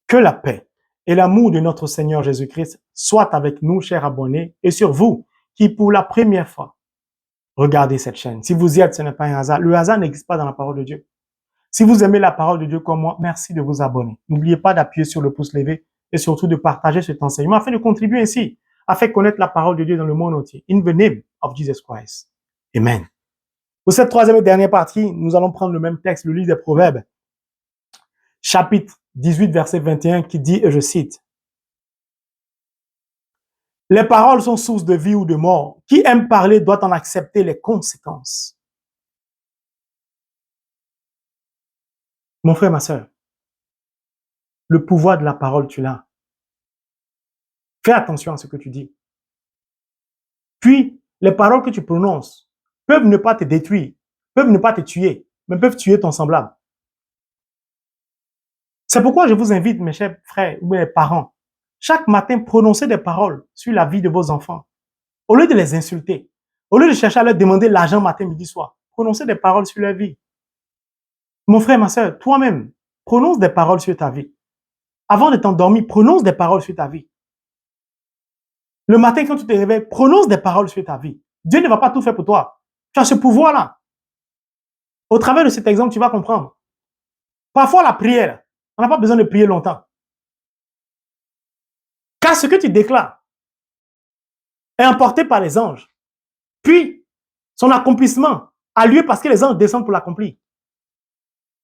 Que la paix et l'amour de notre Seigneur Jésus-Christ soient avec nous, chers abonnés, et sur vous, qui pour la première fois regardez cette chaîne. Si vous y êtes, ce n'est pas un hasard. Le hasard n'existe pas dans la parole de Dieu. Si vous aimez la parole de Dieu comme moi, merci de vous abonner. N'oubliez pas d'appuyer sur le pouce levé et surtout de partager cet enseignement afin de contribuer ainsi à faire connaître la parole de Dieu dans le monde entier. In the name of Jesus Christ. Amen. Pour cette troisième et dernière partie, nous allons prendre le même texte, le livre des Proverbes, chapitre 18, verset 21, qui dit, et je cite, « Les paroles sont source de vie ou de mort. Qui aime parler doit en accepter les conséquences. » Mon frère, ma sœur, le pouvoir de la parole, tu l'as. Fais attention à ce que tu dis. Puis, les paroles que tu prononces peuvent ne pas te détruire, peuvent ne pas te tuer, mais peuvent tuer ton semblable. C'est pourquoi je vous invite, mes chers frères ou mes parents, chaque matin, prononcez des paroles sur la vie de vos enfants. Au lieu de les insulter, au lieu de chercher à leur demander l'argent matin, midi, soir, prononcez des paroles sur leur vie. Mon frère, ma soeur, toi-même, prononce des paroles sur ta vie. Avant de t'endormir, prononce des paroles sur ta vie. Le matin, quand tu te réveilles, prononce des paroles sur ta vie. Dieu ne va pas tout faire pour toi. Tu as ce pouvoir-là. Au travers de cet exemple, tu vas comprendre. Parfois, la prière, on n'a pas besoin de prier longtemps. Car ce que tu déclares est emporté par les anges. Puis, son accomplissement a lieu parce que les anges descendent pour l'accomplir.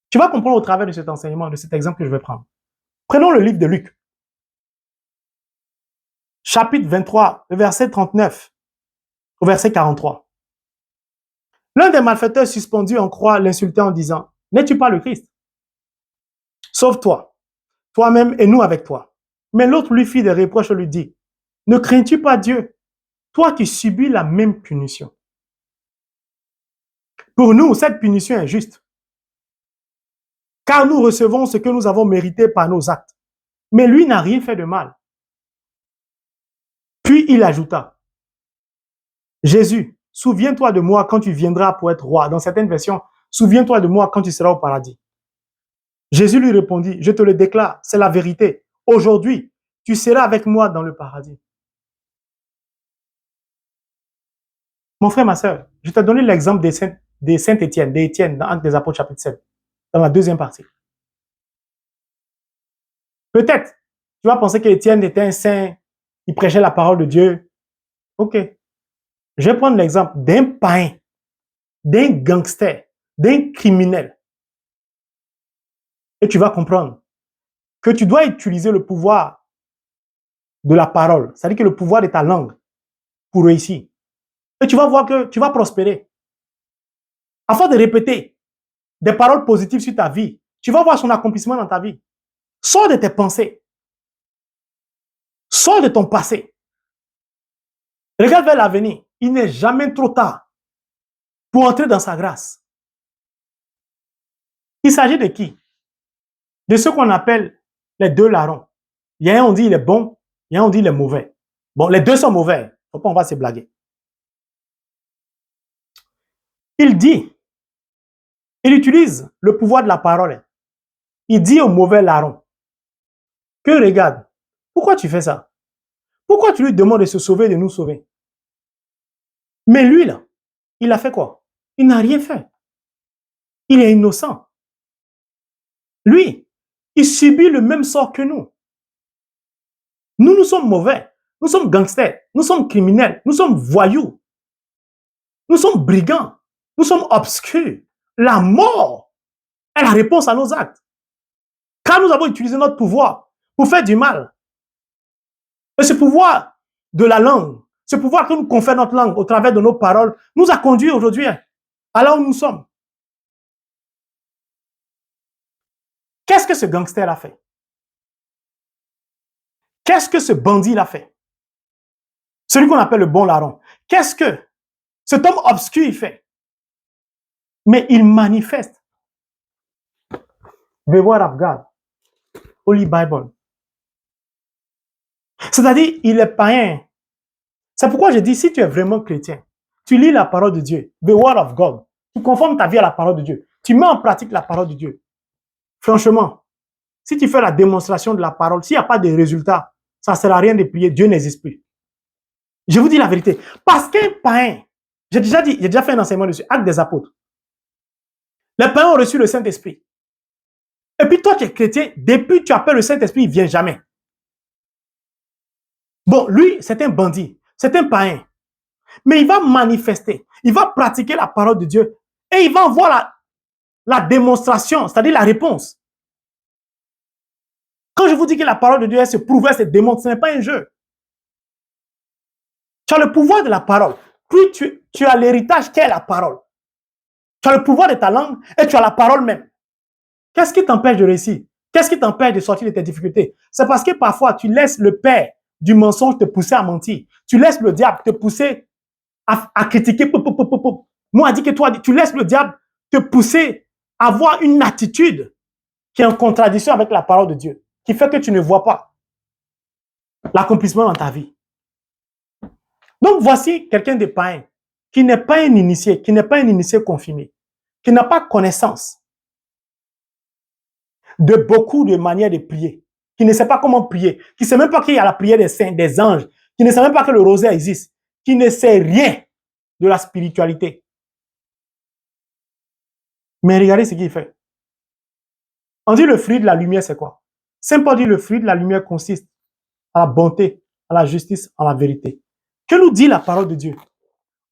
Tu vas comprendre au travers de cet enseignement, de cet exemple que je vais prendre. Prenons le livre de Luc. Chapitre 23, le verset 39 au verset 43. L'un des malfaiteurs suspendus en croix l'insultait en disant, « N'es-tu pas le Christ? Sauve-toi, toi-même et nous avec toi. » Mais l'autre lui fit des reproches et lui dit, « Ne crains-tu pas Dieu, toi qui subis la même punition? » Pour nous, cette punition est juste, car nous recevons ce que nous avons mérité par nos actes. Mais lui n'a rien fait de mal. Puis il ajouta, « Jésus, souviens-toi de moi quand tu viendras pour être roi. » Dans certaines versions, « Souviens-toi de moi quand tu seras au paradis. » Jésus lui répondit, « Je te le déclare, c'est la vérité. Aujourd'hui, tu seras avec moi dans le paradis. » Mon frère, ma soeur, je t'ai donné l'exemple de Saint-Étienne, d'Étienne dans Actes des Apôtres chapitre 7, dans la deuxième partie. Peut-être, tu vas penser qu'Étienne était un saint, il prêchait la parole de Dieu. Ok. Je vais prendre l'exemple d'un païen, d'un gangster, d'un criminel. Et tu vas comprendre que tu dois utiliser le pouvoir de la parole, c'est-à-dire que le pouvoir de ta langue pour réussir. Et tu vas voir que tu vas prospérer. Afin de répéter des paroles positives sur ta vie, tu vas voir son accomplissement dans ta vie. Sors de tes pensées. Sors de ton passé. Regarde vers l'avenir. Il n'est jamais trop tard pour entrer dans sa grâce. Il s'agit de qui? De ceux qu'on appelle les deux larrons. Il y a un, on dit il est bon, il y a un, on dit il est mauvais. Bon, les deux sont mauvais. Faut pas, on va se blaguer. Il dit, il utilise le pouvoir de la parole. Il dit au mauvais larron que regarde, pourquoi tu fais ça? Pourquoi tu lui demandes de se sauver, de nous sauver? Mais lui, là, il a fait quoi? Il n'a rien fait. Il est innocent. Lui, il subit le même sort que nous. Nous sommes mauvais. Nous sommes gangsters. Nous sommes criminels. Nous sommes voyous. Nous sommes brigands. Nous sommes obscurs. La mort est la réponse à nos actes. Car nous avons utilisé notre pouvoir pour faire du mal. Et ce pouvoir de la langue, ce pouvoir que nous confère notre langue au travers de nos paroles, nous a conduit aujourd'hui à là où nous sommes. Qu'est-ce que ce gangster a fait? Qu'est-ce que ce bandit a fait? Celui qu'on appelle le bon larron. Qu'est-ce que cet homme obscur fait? Mais il manifeste the word of God, Holy Bible. C'est-à-dire, il est païen. C'est pourquoi je dis, si tu es vraiment chrétien, tu lis la parole de Dieu, the word of God, tu conformes ta vie à la parole de Dieu, tu mets en pratique la parole de Dieu. Franchement, si tu fais la démonstration de la parole, s'il n'y a pas de résultat, ça ne sert à rien de prier, Dieu n'existe plus. Je vous dis la vérité. Parce qu'un païen, j'ai déjà fait un enseignement dessus, Actes des Apôtres. Les païens ont reçu le Saint-Esprit. Et puis toi, tu es chrétien, depuis que tu appelles le Saint-Esprit, il ne vient jamais. Bon, lui, c'est un bandit, c'est un païen. Mais il va manifester, il va pratiquer la parole de Dieu et il va voir la démonstration, c'est-à-dire la réponse. Quand je vous dis que la parole de Dieu, elle se prouve, elle se démontre, ce n'est pas un jeu. Tu as le pouvoir de la parole. Puis tu as l'héritage qu'est la parole. Tu as le pouvoir de ta langue et tu as la parole même. Qu'est-ce qui t'empêche de réussir? Qu'est-ce qui t'empêche de sortir de tes difficultés? C'est parce que parfois, tu laisses le père du mensonge te pousser à mentir. Tu laisses le diable te pousser à critiquer. Moi, dit que toi, tu laisses le diable te pousser à avoir une attitude qui est en contradiction avec la parole de Dieu, qui fait que tu ne vois pas l'accomplissement dans ta vie. Donc, voici quelqu'un de païen qui n'est pas un initié, qui n'est pas un initié confirmé, qui n'a pas connaissance de beaucoup de manières de prier, qui ne sait pas comment prier, qui ne sait même pas qu'il y a la prière des saints, des anges, qui ne sait même pas que le rosaire existe, qui ne sait rien de la spiritualité. Mais regardez ce qu'il fait. On dit le fruit de la lumière, c'est quoi? Saint Paul dit le fruit de la lumière consiste à la bonté, à la justice, à la vérité. Que nous dit la parole de Dieu?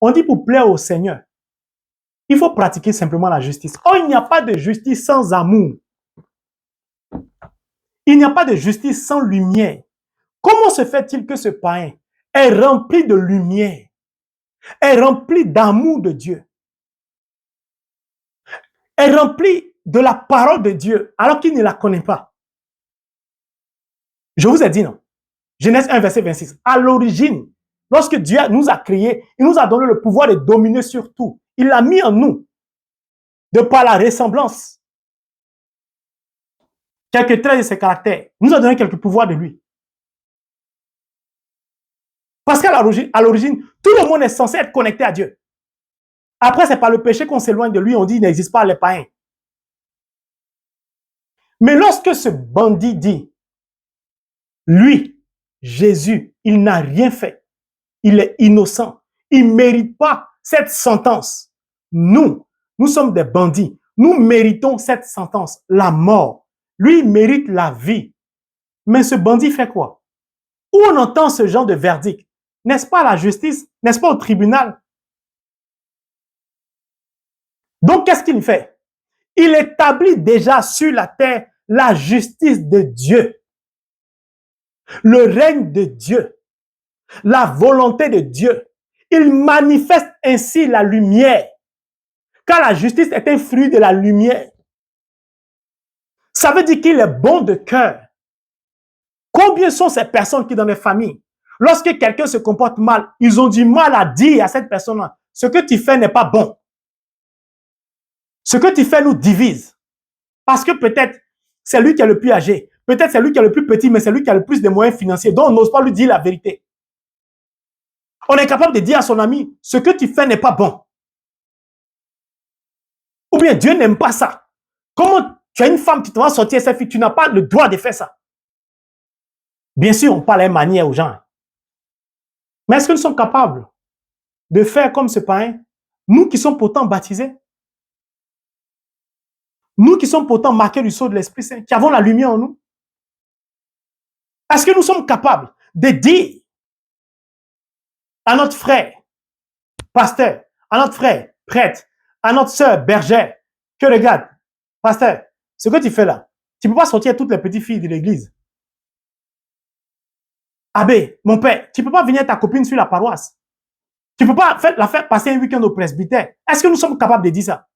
On dit pour plaire au Seigneur, il faut pratiquer simplement la justice. Oh, il n'y a pas de justice sans amour. Il n'y a pas de justice sans lumière. Comment se fait-il que ce païen est rempli de lumière, est rempli d'amour de Dieu, est rempli de la parole de Dieu alors qu'il ne la connaît pas? Je vous ai dit non. Genèse 1, verset 26. À l'origine, lorsque Dieu nous a créés, il nous a donné le pouvoir de dominer sur tout. Il l'a mis en nous, de par la ressemblance. Quelques traits de ses caractères. Il nous a donné quelques pouvoirs de lui. Parce qu'à l'origine, tout le monde est censé être connecté à Dieu. Après, c'est par le péché qu'on s'éloigne de lui, on dit qu'il n'existe pas les païens. Mais lorsque ce bandit dit, lui, Jésus, il n'a rien fait, il est innocent, il ne mérite pas cette sentence. Nous sommes des bandits, nous méritons cette sentence, la mort. Lui, il mérite la vie. Mais ce bandit fait quoi? Où on entend ce genre de verdict? N'est-ce pas à la justice? N'est-ce pas au tribunal? Donc, qu'est-ce qu'il fait? Il établit déjà sur la terre la justice de Dieu, le règne de Dieu, la volonté de Dieu. Il manifeste ainsi la lumière, car la justice est un fruit de la lumière. Ça veut dire qu'il est bon de cœur. Combien sont ces personnes qui, dans les familles, lorsque quelqu'un se comporte mal, ils ont du mal à dire à cette personne-là, ce que tu fais n'est pas bon. Ce que tu fais nous divise. Parce que peut-être c'est lui qui est le plus âgé, peut-être c'est lui qui est le plus petit, mais c'est lui qui a le plus de moyens financiers, donc on n'ose pas lui dire la vérité. On est capable de dire à son ami, ce que tu fais n'est pas bon. Ou bien Dieu n'aime pas ça. Comment tu as une femme qui te va sortir sa fille, tu n'as pas le droit de faire ça. Bien sûr, on parle à une manière aux gens. Mais est-ce que nous sommes capables de faire comme ce païen, nous qui sommes pourtant baptisés, nous qui sommes pourtant marqués du sceau de l'Esprit Saint, qui avons la lumière en nous? Est-ce que nous sommes capables de dire à notre frère, pasteur, à notre frère, prêtre, à notre soeur, bergère, que regarde, pasteur, ce que tu fais là, tu ne peux pas sortir toutes les petites filles de l'église. Abbé, mon père, tu ne peux pas venir ta copine sur la paroisse. Tu ne peux pas la faire passer un week-end au presbytère. Est-ce que nous sommes capables de dire ça?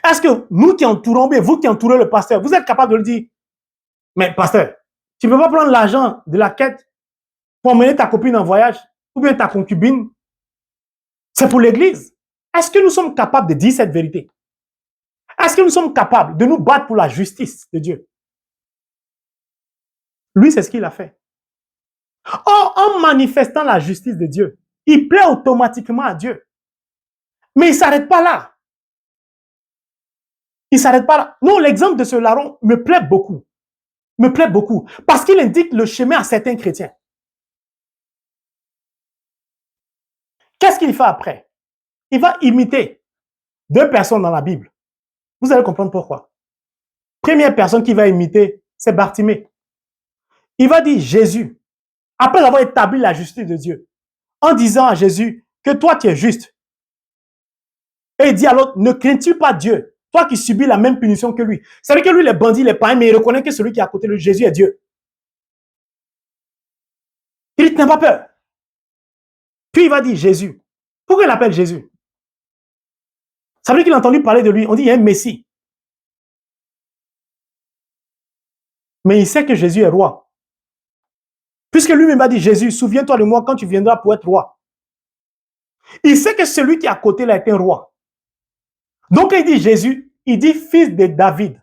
Est-ce que nous qui entourons, bien vous qui entourez le pasteur, vous êtes capable de le dire? Mais pasteur, tu ne peux pas prendre l'argent de la quête pour emmener ta copine en voyage ou bien ta concubine. C'est pour l'église. Est-ce que nous sommes capables de dire cette vérité? Est-ce que nous sommes capables de nous battre pour la justice de Dieu? Lui, c'est ce qu'il a fait. Or, en manifestant la justice de Dieu, il plaît automatiquement à Dieu. Mais il ne s'arrête pas là. Il ne s'arrête pas là. Non, l'exemple de ce larron me plaît beaucoup. Me plaît beaucoup. Parce qu'il indique le chemin à certains chrétiens. Qu'est-ce qu'il fait après? Il va imiter deux personnes dans la Bible. Vous allez comprendre pourquoi. Première personne qu'il va imiter, c'est Bartimée. Il va dire Jésus, après avoir établi la justice de Dieu, en disant à Jésus que toi tu es juste. Et il dit à l'autre, ne crains-tu pas Dieu, toi qui subis la même punition que lui. C'est vrai que lui, les bandits, les païens, mais il reconnaît que celui qui est à côté de lui, Jésus est Dieu. Il dit, n'as pas peur. Puis il va dire Jésus. Pourquoi il l'appelle Jésus? Ça veut dire qu'il a entendu parler de lui. On dit, il y a un Messie. Mais il sait que Jésus est roi. Puisque lui-même a dit, Jésus, souviens-toi de moi quand tu viendras pour être roi. Il sait que celui qui est à côté là est un roi. Donc, il dit Jésus, il dit fils de David.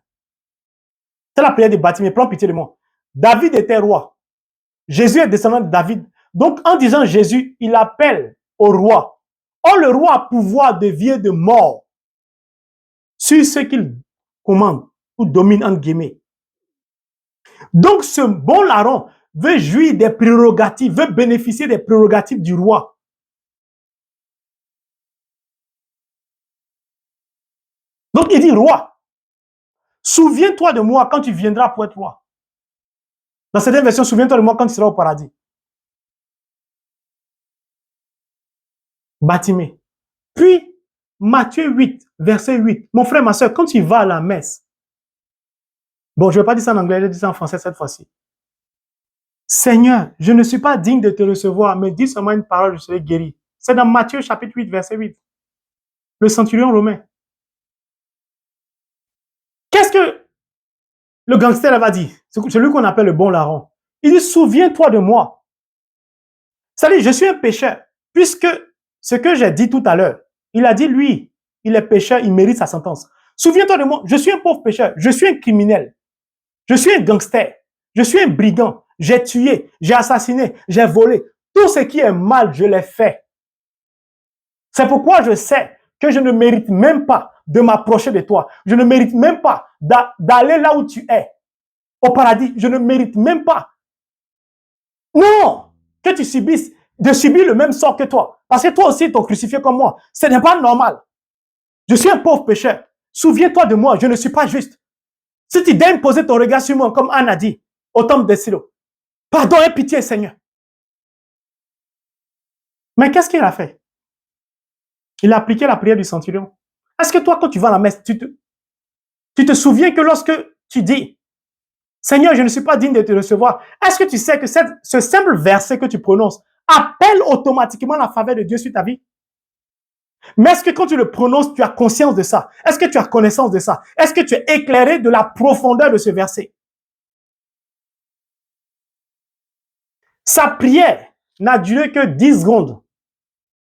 C'est la prière de Bartimée, prends pitié de moi. David était roi. Jésus est descendant de David. Donc, en disant Jésus, il appelle au roi. Or, le roi a pouvoir de vie et de mort sur ce qu'il commande ou domine, entre guillemets. Donc, ce bon larron veut jouir des prérogatives, veut bénéficier des prérogatives du roi. Donc, il dit, roi, souviens-toi de moi quand tu viendras pour être roi. Dans certaines versions, souviens-toi de moi quand tu seras au paradis. Bartimée. Puis, Matthieu 8, verset 8. Mon frère, ma soeur, quand tu vas à la messe, bon, je ne vais pas dire ça en anglais, je vais dire ça en français cette fois-ci. Seigneur, je ne suis pas digne de te recevoir, mais dis seulement une parole, je serai guéri. C'est dans Matthieu chapitre 8, verset 8. Le centurion romain. Qu'est-ce que le gangster va dire? C'est celui qu'on appelle le bon larron. Il dit, souviens-toi de moi. C'est-à-dire, je suis un pécheur, puisque ce que j'ai dit tout à l'heure, il a dit, lui, il est pécheur, il mérite sa sentence. Souviens-toi de moi, je suis un pauvre pécheur, je suis un criminel, je suis un gangster, je suis un brigand, j'ai tué, j'ai assassiné, j'ai volé. Tout ce qui est mal, je l'ai fait. C'est pourquoi je sais que je ne mérite même pas de m'approcher de toi. Je ne mérite même pas d'aller là où tu es, au paradis. Je ne mérite même pas. Non, que tu subisses, de subir le même sort que toi. Parce que toi aussi, tu es crucifié comme moi. Ce n'est pas normal. Je suis un pauvre pécheur. Souviens-toi de moi, je ne suis pas juste. Si tu daignes poser ton regard sur moi, comme Anne a dit, au temple de Silo, pardon et pitié, Seigneur. Mais qu'est-ce qu'il a fait? Il a appliqué la prière du centurion. Est-ce que toi, quand tu vas à la messe, tu te souviens que lorsque tu dis, Seigneur, je ne suis pas digne de te recevoir, est-ce que tu sais que ce simple verset que tu prononces appelle automatiquement la faveur de Dieu sur ta vie? Mais est-ce que quand tu le prononces, tu as conscience de ça? Est-ce que tu as connaissance de ça? Est-ce que tu es éclairé de la profondeur de ce verset? Sa prière n'a duré que 10 secondes.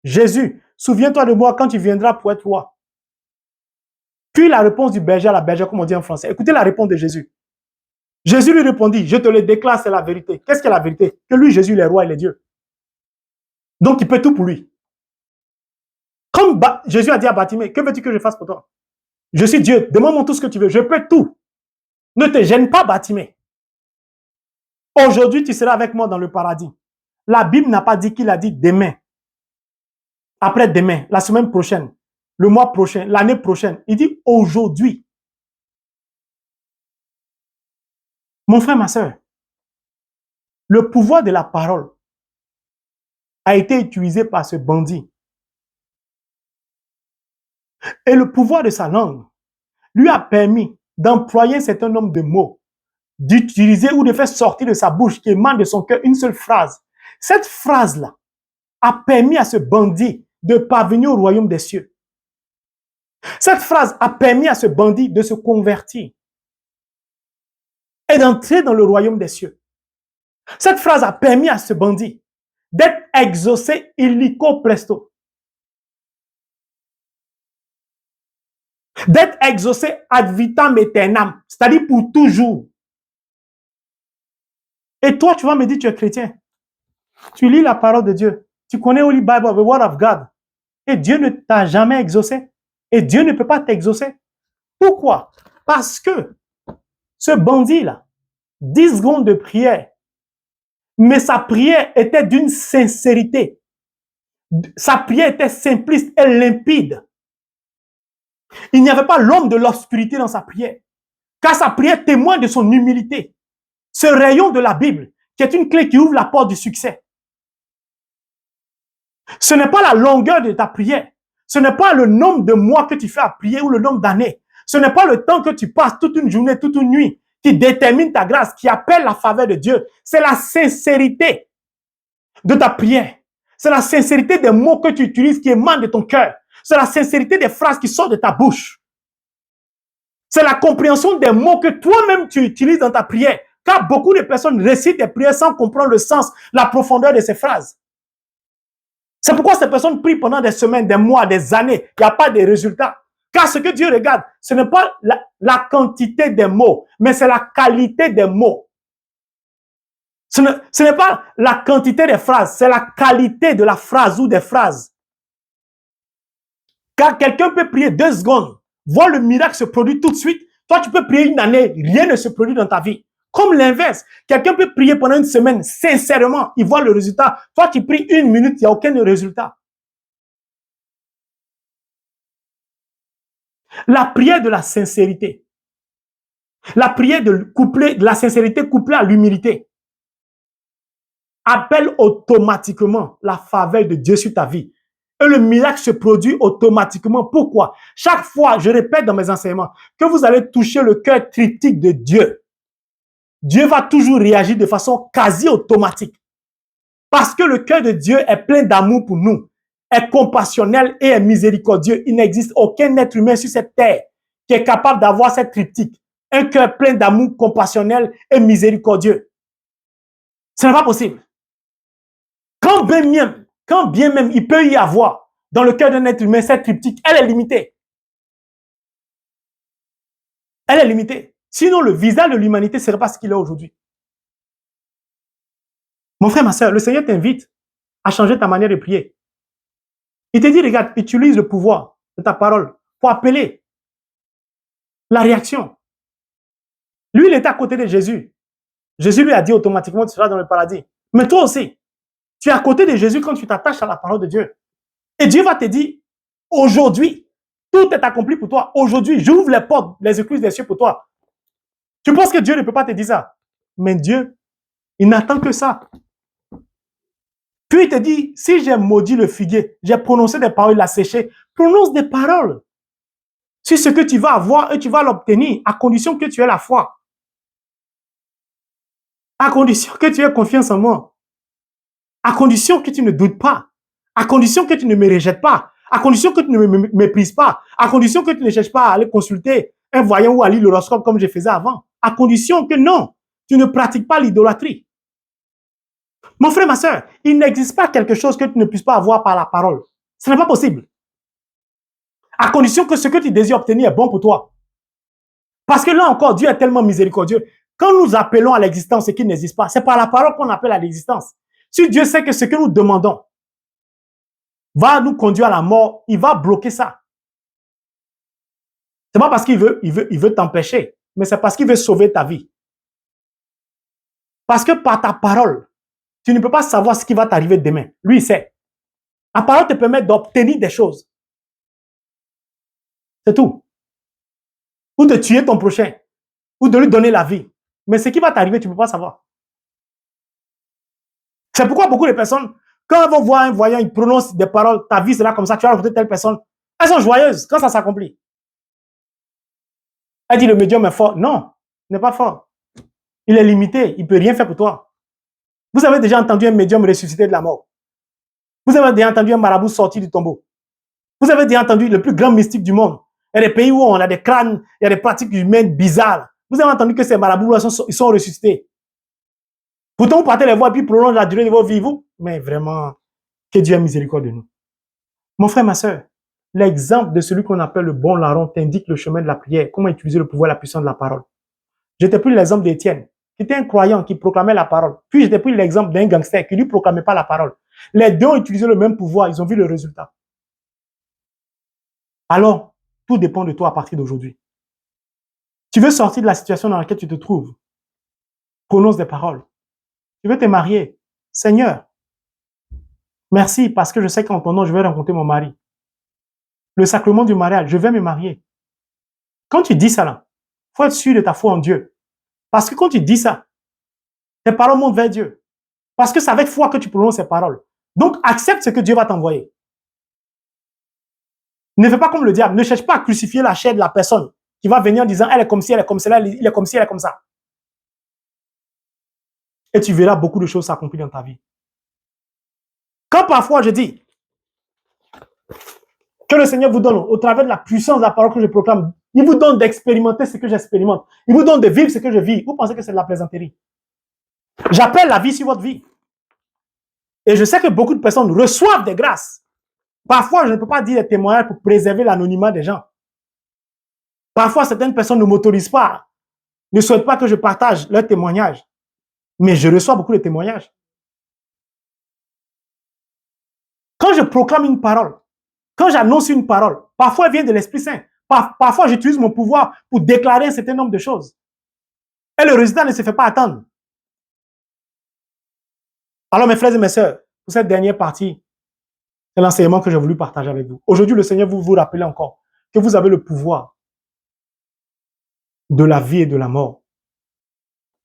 Jésus, souviens-toi de moi quand tu viendras pour être roi. Puis la réponse du berger à la bergère, comme on dit en français. Écoutez la réponse de Jésus. Jésus lui répondit, je te le déclare, c'est la vérité. Qu'est-ce que la vérité? Que lui, Jésus, il est roi, il est Dieu. Donc, il peut tout pour lui. Comme Jésus a dit à Bartimée, que veux-tu que je fasse pour toi? Je suis Dieu, demande-moi tout ce que tu veux, je peux tout. Ne te gêne pas, Bartimée. Aujourd'hui, tu seras avec moi dans le paradis. La Bible n'a pas dit qu'il a dit demain, après-demain, la semaine prochaine, le mois prochain, l'année prochaine. Il dit aujourd'hui. Mon frère, ma soeur, le pouvoir de la parole a été utilisé par ce bandit. Et le pouvoir de sa langue lui a permis d'employer un certain nombre de mots, d'utiliser ou de faire sortir de sa bouche, qui émane de son cœur, une seule phrase. Cette phrase-là a permis à ce bandit de parvenir au royaume des cieux. Cette phrase a permis à ce bandit de se convertir et d'entrer dans le royaume des cieux. Cette phrase a permis à ce bandit d'être exaucé illico presto. D'être exaucé ad vitam aeternam, c'est-à-dire pour toujours. Et toi, tu vas me dire, tu es chrétien. Tu lis la parole de Dieu. Tu connais Holy Bible, the Word of God. Et Dieu ne t'a jamais exaucé. Et Dieu ne peut pas t'exaucer. Pourquoi? Parce que ce bandit-là, 10 secondes de prière, mais sa prière était d'une sincérité. Sa prière était simpliste et limpide. Il n'y avait pas l'homme de l'obscurité dans sa prière, car sa prière témoigne de son humilité. Ce rayon de la Bible, qui est une clé qui ouvre la porte du succès. Ce n'est pas la longueur de ta prière. Ce n'est pas le nombre de mois que tu fais à prier ou le nombre d'années. Ce n'est pas le temps que tu passes toute une journée, toute une nuit qui détermine ta grâce, qui appelle la faveur de Dieu. C'est la sincérité de ta prière. C'est la sincérité des mots que tu utilises qui émanent de ton cœur. C'est la sincérité des phrases qui sortent de ta bouche. C'est la compréhension des mots que toi-même tu utilises dans ta prière. Car beaucoup de personnes récitent des prières sans comprendre le sens, la profondeur de ces phrases. C'est pourquoi ces personnes prient pendant des semaines, des mois, des années. Il n'y a pas de résultats. Car ce que Dieu regarde, ce n'est pas la quantité des mots, mais c'est la qualité des mots. Ce n'est pas la quantité des phrases, c'est la qualité de la phrase ou des phrases. Car quelqu'un peut prier 2 secondes, voir le miracle se produire tout de suite. Toi, tu peux prier une année, rien ne se produit dans ta vie. Comme l'inverse, quelqu'un peut prier pendant une semaine, sincèrement, il voit le résultat. Toi, tu pries 1 minute, il n'y a aucun résultat. La prière de la sincérité. La prière de la sincérité couplée à l'humilité appelle automatiquement la faveur de Dieu sur ta vie. Et le miracle se produit automatiquement. Pourquoi? Chaque fois, je répète dans mes enseignements, que vous allez toucher le cœur critique de Dieu, Dieu va toujours réagir de façon quasi automatique. Parce que le cœur de Dieu est plein d'amour pour nous, est compassionnel et est miséricordieux. Il n'existe aucun être humain sur cette terre qui est capable d'avoir cette triptyque. Un cœur plein d'amour, compassionnel et miséricordieux. Ce n'est pas possible. Quand bien même il peut y avoir dans le cœur d'un être humain cette triptyque, elle est limitée. Elle est limitée. Sinon, le visage de l'humanité ne serait pas ce qu'il est aujourd'hui. Mon frère, ma soeur, le Seigneur t'invite à changer ta manière de prier. Il te dit, regarde, utilise le pouvoir de ta parole pour appeler la réaction. Lui, il était à côté de Jésus. Jésus lui a dit automatiquement, tu seras dans le paradis. Mais toi aussi, tu es à côté de Jésus quand tu t'attaches à la parole de Dieu. Et Dieu va te dire, aujourd'hui, tout est accompli pour toi. Aujourd'hui, j'ouvre les portes, les écluses des cieux pour toi. Tu penses que Dieu ne peut pas te dire ça? Mais Dieu, il n'attend que ça. Puis il te dit, si j'ai maudit le figuier, j'ai prononcé des paroles, il a séché, prononce des paroles sur ce que tu vas avoir et tu vas l'obtenir à condition que tu aies la foi. À condition que tu aies confiance en moi. À condition que tu ne doutes pas. À condition que tu ne me rejettes pas. À condition que tu ne me méprises pas. À condition que tu ne cherches pas à aller consulter un voyant ou à lire l'horoscope comme je faisais avant. À condition que non, tu ne pratiques pas l'idolâtrie. Mon frère, ma soeur, il n'existe pas quelque chose que tu ne puisses pas avoir par la parole. Ce n'est pas possible. À condition que ce que tu désires obtenir est bon pour toi. Parce que là encore, Dieu est tellement miséricordieux. Quand nous appelons à l'existence ce qui n'existe pas, c'est par la parole qu'on appelle à l'existence. Si Dieu sait que ce que nous demandons va nous conduire à la mort, il va bloquer ça. Ce n'est pas parce qu'il veut t'empêcher, mais c'est parce qu'il veut sauver ta vie. Parce que par ta parole, tu ne peux pas savoir ce qui va t'arriver demain. Lui, il sait. La parole te permet d'obtenir des choses. C'est tout. Ou de tuer ton prochain, ou de lui donner la vie. Mais ce qui va t'arriver, tu ne peux pas savoir. C'est pourquoi beaucoup de personnes, quand elles vont voir un voyant, ils prononcent des paroles, ta vie sera comme ça, tu vas rencontrer telle personne. Elles sont joyeuses quand ça s'accomplit. Elle dit le médium est fort. Non, il n'est pas fort. Il est limité, il ne peut rien faire pour toi. Vous avez déjà entendu un médium ressusciter de la mort. Vous avez déjà entendu un marabout sortir du tombeau. Vous avez déjà entendu le plus grand mystique du monde. Il y a des pays où on a des crânes, il y a des pratiques humaines bizarres. Vous avez entendu que ces marabouts-là ils sont ressuscités. Pourtant, vous partez les voir et puis prolonge la durée de vos vies, vous. Mais vraiment, que Dieu ait miséricorde de nous. Mon frère, ma soeur, l'exemple de celui qu'on appelle le bon larron t'indique le chemin de la prière, comment utiliser le pouvoir et la puissance de la parole. Je t'ai pris l'exemple d'Étienne, qui était un croyant qui proclamait la parole. Puis je t'ai pris l'exemple d'un gangster qui ne lui proclamait pas la parole. Les deux ont utilisé le même pouvoir, ils ont vu le résultat. Alors, tout dépend de toi à partir d'aujourd'hui. Tu veux sortir de la situation dans laquelle tu te trouves. Prononce des paroles. Tu veux te marier. Seigneur, merci parce que je sais qu'en ton nom, je vais rencontrer mon mari. Le sacrement du mariage, je vais me marier. Quand tu dis ça là, il faut être sûr de ta foi en Dieu. Parce que quand tu dis ça, tes paroles montent vers Dieu. Parce que c'est avec foi que tu prononces ces paroles. Donc, accepte ce que Dieu va t'envoyer. Ne fais pas comme le diable. Ne cherche pas à crucifier la chair de la personne qui va venir en disant, elle est comme ci, elle est comme cela, il est comme ci, elle est comme ça. Et tu verras beaucoup de choses s'accomplir dans ta vie. Quand parfois je dis que le Seigneur vous donne, au travers de la puissance de la parole que je proclame, il vous donne d'expérimenter ce que j'expérimente. Il vous donne de vivre ce que je vis. Vous pensez que c'est de la plaisanterie? J'appelle la vie sur votre vie. Et je sais que beaucoup de personnes reçoivent des grâces. Parfois, je ne peux pas dire des témoignages pour préserver l'anonymat des gens. Parfois, certaines personnes ne m'autorisent pas, ne souhaitent pas que je partage leurs témoignages. Mais je reçois beaucoup de témoignages. Quand je proclame une parole, quand j'annonce une parole, parfois elle vient de l'Esprit Saint. Parfois, j'utilise mon pouvoir pour déclarer un certain nombre de choses. Et le résultat ne se fait pas attendre. Alors, mes frères et mes sœurs, pour cette dernière partie, c'est l'enseignement que j'ai voulu partager avec vous. Aujourd'hui, le Seigneur vous rappelle encore que vous avez le pouvoir de la vie et de la mort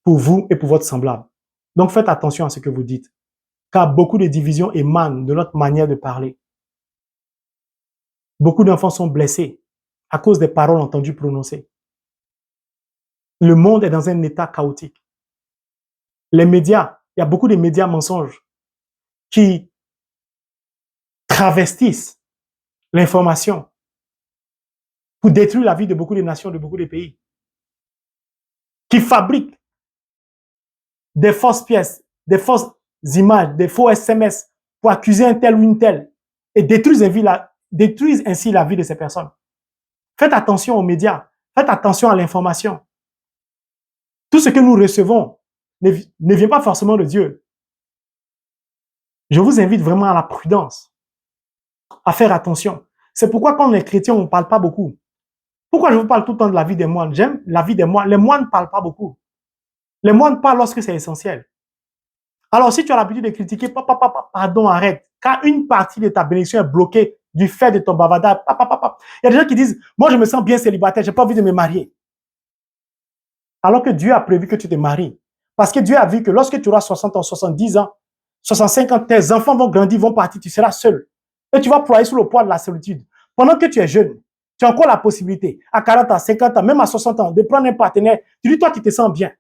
pour vous et pour votre semblable. Donc, faites attention à ce que vous dites, car beaucoup de divisions émanent de notre manière de parler. Beaucoup d'enfants sont blessés à cause des paroles entendues prononcées. Le monde est dans un état chaotique. Les médias, il y a beaucoup de médias mensonges qui travestissent l'information pour détruire la vie de beaucoup de nations, de beaucoup de pays, qui fabriquent des fausses pièces, des fausses images, des faux SMS pour accuser un tel ou une telle et détruisent ainsi la vie de ces personnes. Faites attention aux médias, faites attention à l'information. Tout ce que nous recevons ne vient pas forcément de Dieu. Je vous invite vraiment à la prudence, à faire attention. C'est pourquoi quand on est chrétien, on ne parle pas beaucoup. Pourquoi je vous parle tout le temps de la vie des moines? J'aime la vie des moines. Les moines ne parlent pas beaucoup. Les moines parlent lorsque c'est essentiel. Alors, si tu as l'habitude de critiquer, pardon, arrête. Car une partie de ta bénédiction est bloquée du fait de ton bavardage. Il y a des gens qui disent, moi, je me sens bien célibataire, je n'ai pas envie de me marier. Alors que Dieu a prévu que tu te maries. Parce que Dieu a vu que lorsque tu auras 60 ans, 70 ans, 65 ans, tes enfants vont grandir, vont partir, tu seras seul. Et tu vas ployer sous le poids de la solitude. Pendant que tu es jeune, tu as encore la possibilité, à 40 ans, 50 ans, même à 60 ans, de prendre un partenaire. Tu dis, toi, tu te sens bien.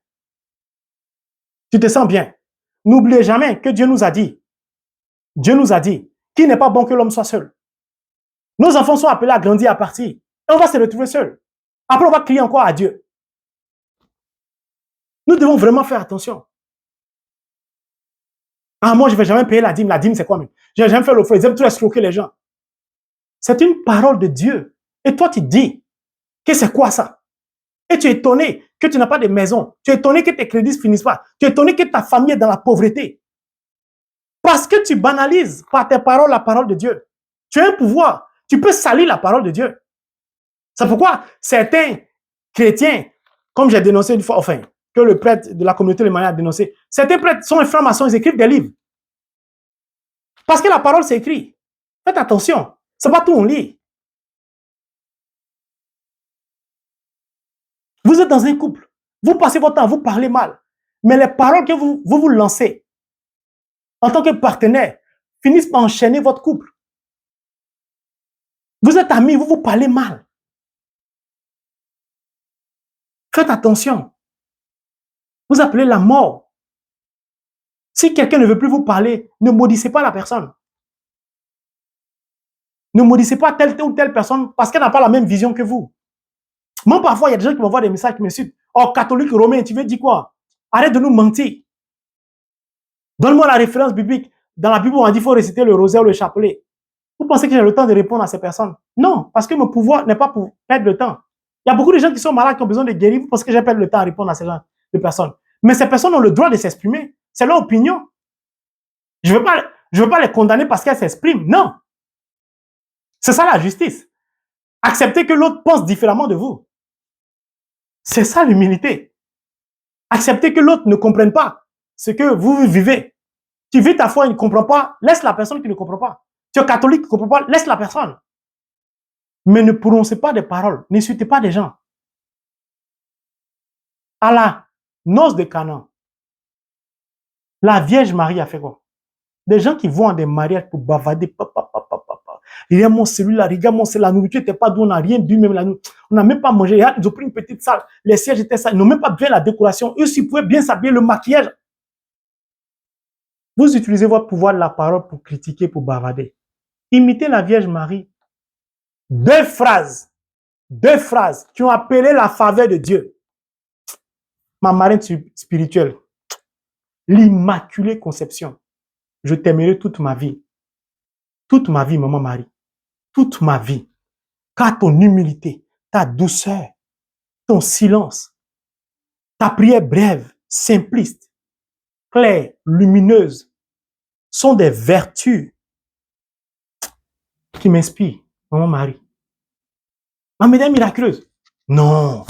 Tu te sens bien. N'oubliez jamais que Dieu nous a dit qu'il n'est pas bon que l'homme soit seul. Nos enfants sont appelés à grandir, à partir. Et on va se retrouver seuls. Après, on va crier encore à Dieu. Nous devons vraiment faire attention. Ah, moi, je ne vais jamais payer la dîme. La dîme, c'est quoi même? Je ne vais jamais faire l'offrande. Ils aiment tout escroquer les gens. C'est une parole de Dieu. Et toi, tu dis que c'est quoi ça? Et tu es étonné que tu n'as pas de maison. Tu es étonné que tes crédits ne finissent pas. Tu es étonné que ta famille est dans la pauvreté. Parce que tu banalises par tes paroles la parole de Dieu. Tu as un pouvoir. Tu peux salir la parole de Dieu. C'est pourquoi certains chrétiens, comme j'ai dénoncé une fois, enfin, que le prêtre de la communauté de a dénoncé, certains prêtres sont francs-maçons, ils écrivent des livres. Parce que la parole s'écrit. Faites attention. C'est pas tout on lit. Vous êtes dans un couple. Vous passez votre temps, vous parlez mal. Mais les paroles que vous lancez en tant que partenaire finissent par enchaîner votre couple. Vous êtes amis, vous vous parlez mal. Faites attention. Vous appelez la mort. Si quelqu'un ne veut plus vous parler, ne maudissez pas la personne. Ne maudissez pas telle ou telle personne parce qu'elle n'a pas la même vision que vous. Moi, parfois, il y a des gens qui m'envoient des messages qui me suivent. Oh, catholique romain, tu veux dire quoi? Arrête de nous mentir. Donne-moi la référence biblique. Dans la Bible, on dit qu'il faut réciter le rosaire ou le chapelet. Vous pensez que j'ai le temps de répondre à ces personnes? Non, parce que mon pouvoir n'est pas pour perdre le temps. Il y a beaucoup de gens qui sont malades, qui ont besoin de guérir. Vous pensez que j'ai perdu le temps à répondre à ces gens de personnes? Mais ces personnes ont le droit de s'exprimer. C'est leur opinion. Je ne veux pas les condamner parce qu'elles s'expriment. Non. C'est ça la justice. Acceptez que l'autre pense différemment de vous. C'est ça l'humilité. Accepter que l'autre ne comprenne pas ce que vous vivez. Tu vis ta foi, il ne comprend pas, laisse la personne qui ne comprend pas. Tu es catholique, qui ne comprend pas, laisse la personne. Mais ne prononcez pas des paroles, n'insultez pas des gens. À la noce de Canaan, la Vierge Marie a fait quoi? Des gens qui vont à des mariages pour bavader. Regarde-moi celui-là, regarde-moi, c'est la nourriture n'était pas d'où on n'a rien bu, même la nuit. On n'a même pas mangé. Ils ont pris une petite salle, les sièges étaient sales, ils n'ont même pas bien la décoration. Eux, s'ils pouvaient bien s'habiller, le maquillage. Vous utilisez votre pouvoir de la parole pour critiquer, pour bavader. Imitez la Vierge Marie. Deux phrases qui ont appelé la faveur de Dieu. Ma marraine spirituelle, l'Immaculée Conception. Je t'aimerai toute ma vie. Toute ma vie, maman Marie. Toute ma vie. Car ton humilité, ta douceur, ton silence, ta prière brève, simpliste, claire, lumineuse, sont des vertus qui m'inspirent, maman Marie. Ma médaille miraculeuse. Non.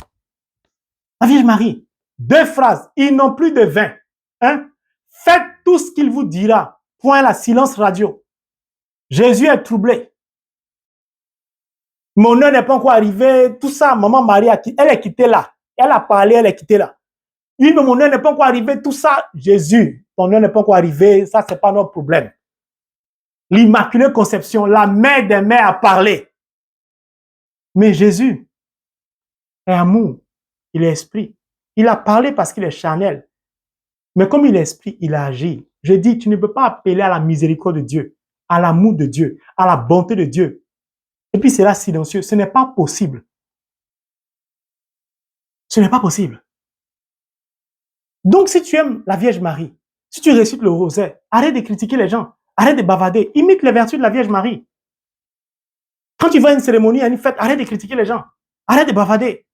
La Vierge Marie. Deux phrases. Ils n'ont plus de vin. Hein? Faites tout ce qu'il vous dira. Point la silence radio. Jésus est troublé. Mon heure n'est pas encore arrivé. Tout ça, maman Marie, elle est quittée là. Elle a parlé, elle est quittée là. Oui, mais mon heure n'est pas encore arrivé. Tout ça, Jésus, ton heure n'est pas encore arrivé. Ça, c'est pas notre problème. L'Immaculée Conception, la mère des mères a parlé. Mais Jésus est amour. Il est esprit. Il a parlé parce qu'il est charnel. Mais comme il est esprit, il a agi. Je dis, tu ne peux pas appeler à la miséricorde de Dieu, à l'amour de Dieu, à la bonté de Dieu. Et puis c'est là silencieux. Ce n'est pas possible. Ce n'est pas possible. Donc si tu aimes la Vierge Marie, si tu récites le rosaire, arrête de critiquer les gens, arrête de bavader, imite les vertus de la Vierge Marie. Quand tu vas à une cérémonie, à une fête, arrête de critiquer les gens, arrête de bavader.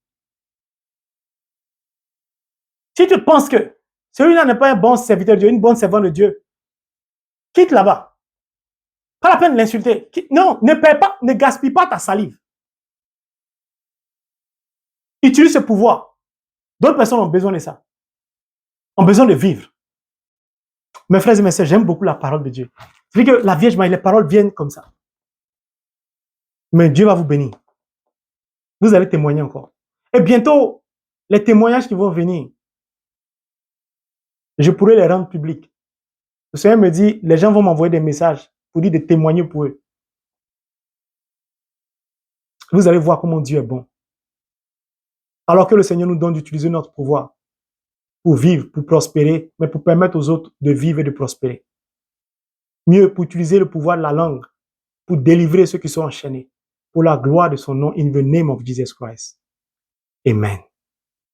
Si tu penses que celui-là n'est pas un bon serviteur de Dieu, une bonne servante de Dieu, quitte là-bas. Pas la peine de l'insulter. Non, ne perds pas, ne gaspille pas ta salive. Utilise ce pouvoir. D'autres personnes ont besoin de ça. Ont besoin de vivre. Mes frères et mes sœurs, j'aime beaucoup la parole de Dieu. C'est que la Vierge Marie, les paroles viennent comme ça. Mais Dieu va vous bénir. Vous allez témoigner encore. Et bientôt, les témoignages qui vont venir, je pourrai les rendre publics. Le Seigneur me dit, les gens vont m'envoyer des messages pour dire de témoigner pour eux. Vous allez voir comment Dieu est bon. Alors que le Seigneur nous donne d'utiliser notre pouvoir pour vivre, pour prospérer, mais pour permettre aux autres de vivre et de prospérer. Mieux, pour utiliser le pouvoir de la langue, pour délivrer ceux qui sont enchaînés, pour la gloire de son nom, in the name of Jesus Christ. Amen.